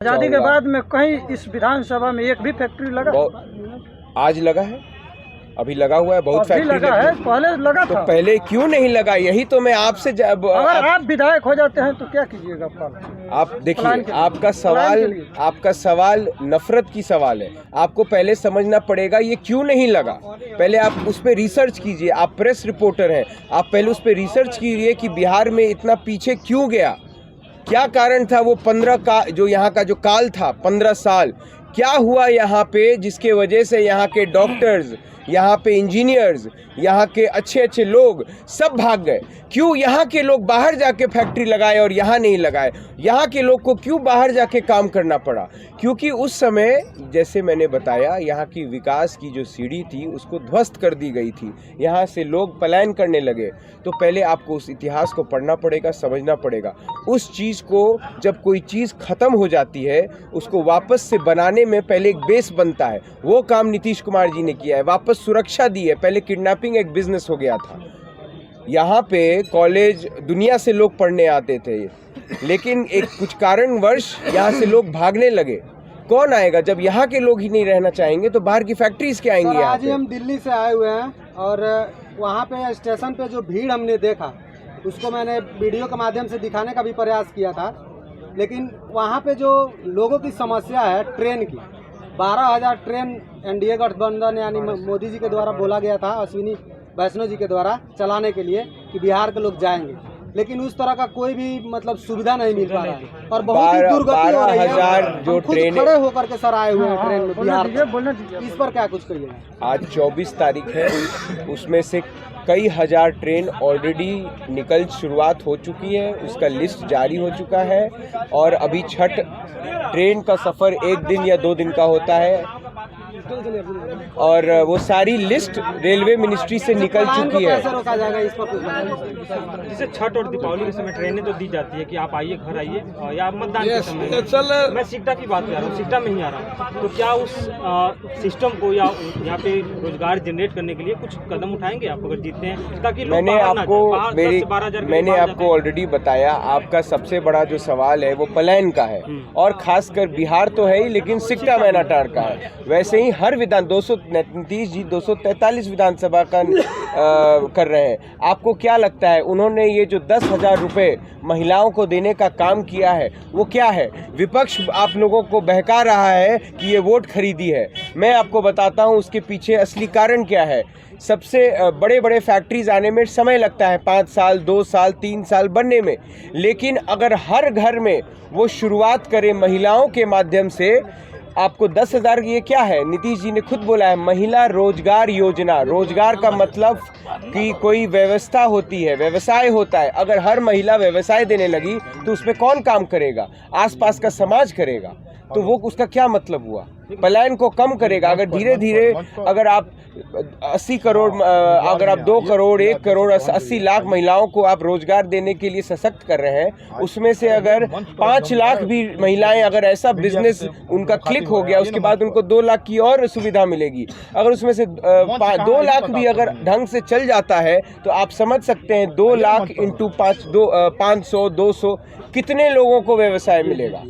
आज़ादी के बाद में कहीं इस विधानसभा में एक भी फैक्ट्री लगा? आज लगा है, अभी लगा हुआ है, बहुत फैक्ट्री लगा है, पहले लगा तो था। पहले क्यों नहीं लगा? यही तो मैं आपसे अगर आप विधायक हो जाते हैं तो क्या कीजिएगा? आप देखिए, आपका सवाल नफरत की सवाल है। आपको पहले समझना पड़ेगा ये क्यों नहीं लगा। पहले आप उस पर रिसर्च कीजिए। आप प्रेस रिपोर्टर हैं, आप पहले उस पर रिसर्च कीजिए कि बिहार में इतना पीछे क्यों गया, क्या कारण था। वो 15 का जो यहाँ का जो काल था, 15 साल क्या हुआ यहाँ पे, जिसके वजह से यहाँ के डॉक्टर्स, यहाँ पे इंजीनियर्स, यहाँ के अच्छे अच्छे लोग सब भाग गए। क्यों यहाँ के लोग बाहर जाके फैक्ट्री लगाए और यहाँ नहीं लगाए? यहाँ के लोग को क्यों बाहर जाके काम करना पड़ा? क्योंकि उस समय जैसे मैंने बताया, यहाँ की विकास की जो सीढ़ी थी उसको ध्वस्त कर दी गई थी। यहाँ से लोग पलायन करने लगे। तो पहले आपको उस इतिहास को पढ़ना पड़ेगा, समझना पड़ेगा। उस चीज़ को, जब कोई चीज़ ख़त्म हो जाती है उसको वापस से बनाने में पहले एक बेस बनता है। वो काम नीतीश कुमार जी ने किया है, वापस सुरक्षा दी है। पहले किडनैपिंग एक बिजनेस हो गया था। यहाँ पे कॉलेज दुनिया से लोग पढ़ने आते थे, लेकिन एक कुछ कारणवश यहाँ से लोग भागने लगे। कौन आएगा? जब यहाँ के लोग ही नहीं रहना चाहेंगे तो बाहर की फैक्ट्रीज के आएंगे। आज हम दिल्ली से आए हुए हैं और वहाँ पे स्टेशन पे जो भीड़ हमने देखा उसको मैंने वीडियो के माध्यम से दिखाने का भी प्रयास किया था। लेकिन वहाँ पे जो लोगों की समस्या है ट्रेन की, 12,000 ट्रेन एनडीए गठबंधन यानी मोदी जी के द्वारा बोला गया था, अश्विनी वैष्णव जी के द्वारा चलाने के लिए कि बिहार के लोग जाएंगे, लेकिन उस तरह का कोई भी मतलब सुविधा नहीं मिल पा रहा है और बहुत ही दुर्गति हो रही है। जो ट्रेन खड़े होकर के सर आए हुए हैं ट्रेन में बिहार, इस पर क्या कुछ कहिए? आज 24 तारीख है, उसमें से कई हजार ट्रेन ऑलरेडी निकल शुरुआत हो चुकी है, उसका लिस्ट जारी हो चुका है। और अभी छठ ट्रेन का सफ़र 1 दिन या 2 दिन का होता है और वो सारी लिस्ट रेलवे मिनिस्ट्री से निकल चुकी है। जैसे छठ और दीपावली के समय ट्रेनें तो दी जाती है कि आप आइए, घर आइए, या मतदान के समय मैं सिक्टा की बात कर रहा हूँ, सिक्टा में ही आ रहा हूँ। तो क्या उस सिस्टम को या यहाँ पे रोजगार जनरेट करने के लिए कुछ कदम उठाएंगे आप अगर जीतते हैं, ताकि मैंने आपको ऑलरेडी बताया, आपका सबसे बड़ा जो सवाल है वो पलायन का है और खासकर बिहार तो है ही, लेकिन सिक्टा मैनाटार का है। वैसे ही हर विधान 243 विधानसभा का कर रहे हैं। आपको क्या लगता है उन्होंने ये जो 10,000 रुपये महिलाओं को देने का काम किया है वो क्या है? विपक्ष आप लोगों को बहका रहा है कि ये वोट खरीदी है। मैं आपको बताता हूँ उसके पीछे असली कारण क्या है। सबसे बड़े बड़े फैक्ट्रीज आने में समय लगता है, 5 साल, 2 साल, 3 साल बनने में। लेकिन अगर हर घर में वो शुरुआत करें महिलाओं के माध्यम से, आपको 10,000, ये क्या है? नीतीश जी ने खुद बोला है महिला रोजगार योजना। रोजगार का मतलब कि कोई व्यवस्था होती है, व्यवसाय होता है। अगर हर महिला व्यवसाय देने लगी तो उसमें कौन काम करेगा? आसपास का समाज करेगा। तो वो उसका क्या मतलब हुआ? पलायन को कम करेगा। अगर धीरे धीरे अगर आप 80 करोड़, अगर आप 2 करोड़, 1 करोड़ 80 लाख महिलाओं को आप रोजगार देने के लिए सशक्त कर रहे हैं, उसमें से अगर 5 लाख भी महिलाएं, अगर ऐसा बिजनेस उनका क्लिक हो गया, उसके बाद उनको 2 लाख की और सुविधा मिलेगी। अगर उसमें से 2 लाख भी अगर ढंग से चल जाता है तो आप समझ सकते हैं 2 लाख इंटू 500, 200 कितने लोगों को व्यवसाय मिलेगा।